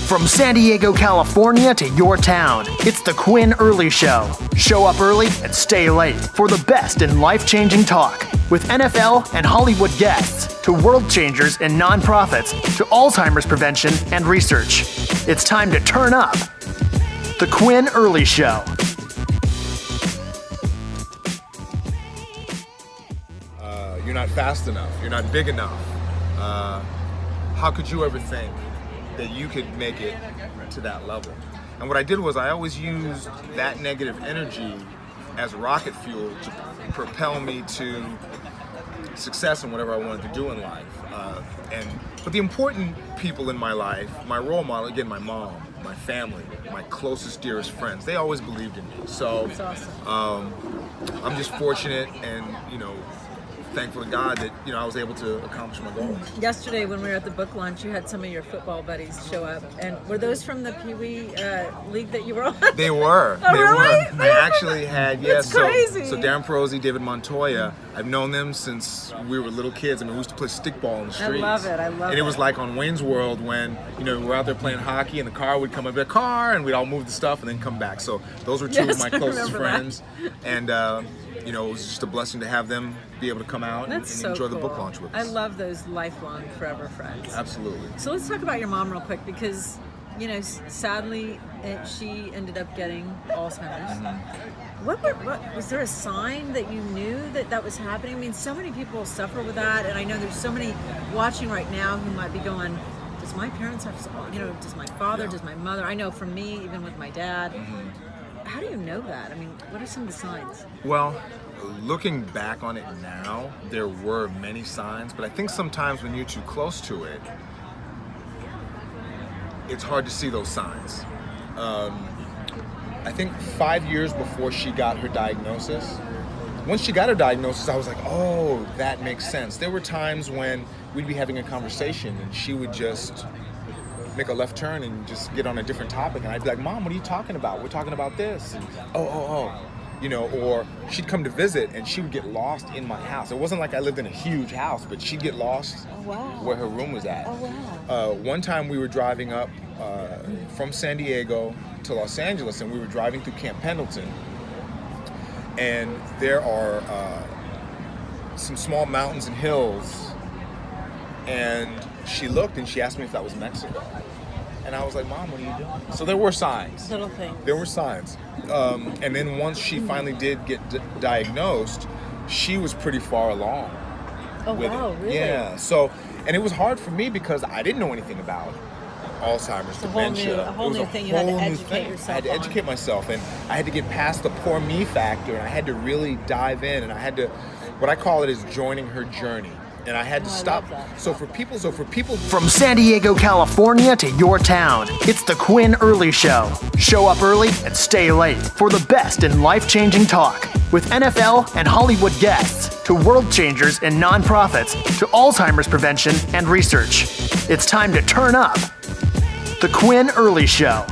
From San Diego, California to your town, it's the Quinn Early Show. Show up early and stay late for the best in life-changing talk. With NFL and Hollywood guests, to world changers and nonprofits, to Alzheimer's prevention and research. It's time to turn up. The Quinn Early Show. You're not fast enough. You're not big enough. How could you ever think that you could make it to that level? And what I did was I always used that negative energy as rocket fuel to propel me to success in whatever I wanted to do in life. But the important people in my life, my role model, again, my mom, my family, my closest, dearest friends, they always believed in me. So that's awesome. I'm just fortunate and, thankful to God that, I was able to accomplish my goals. Yesterday when we were at the book launch, you had some of your football buddies show up. And were those from the Pee Wee league that you were on? They were. Oh, they really? were. I actually had, yes. That's crazy. So Darren Perosi, David Montoya, I've known them since we were little kids. I mean, we used to play stickball in the streets. I love it. And it was like on Wayne's World when, we were out there playing hockey and the car would come up, a car, and we'd all move the stuff and then come back. So those were two of my closest friends. And, it was just a blessing to have them be able to come out and enjoy the book launch with us. I love those lifelong, forever friends. Absolutely. So let's talk about your mom real quick because, sadly, she ended up getting Alzheimer's. Mm-hmm. What was there a sign that you knew that was happening? I mean, so many people suffer with that, and I know there's so many watching right now who might be going, does my parents have, does my father, does my mother? I know for me, even with my dad. How do you know that? I mean, what are some of the signs? Well, looking back on it now, there were many signs, but I think sometimes when you're too close to it, it's hard to see those signs. I think 5 years before she got her diagnosis, once she got her diagnosis, I was like, oh, that makes sense. There were times when we'd be having a conversation and she would just make a left turn and just get on a different topic, and I'd be like, Mom, what are you talking about? We're talking about this. And, or she'd come to visit and she would get lost in my house. It wasn't like I lived in a huge house, but she'd get lost where her room was at. One time we were driving up from San Diego to Los Angeles, and we were driving through Camp Pendleton, and there are some small mountains and hills, and she looked and she asked me if that was Mexico. And I was like, Mom, what are you doing? So there were signs. Little things. There were signs. And then once she finally did get diagnosed, she was pretty far along. Oh, wow, really? Yeah. So, and it was hard for me because I didn't know anything about Alzheimer's, dementia. A whole new thing you had to educate yourself on. I had to educate myself, and I had to get past the poor me factor, and I had to really dive in, and I had to, what I call it is joining her journey. And I had to stop. So for people. From San Diego, California to your town, it's the Quinn Early Show. Show up early and stay late for the best in life-changing talk. With NFL and Hollywood guests, to world changers and nonprofits, to Alzheimer's prevention and research. It's time to turn up. The Quinn Early Show.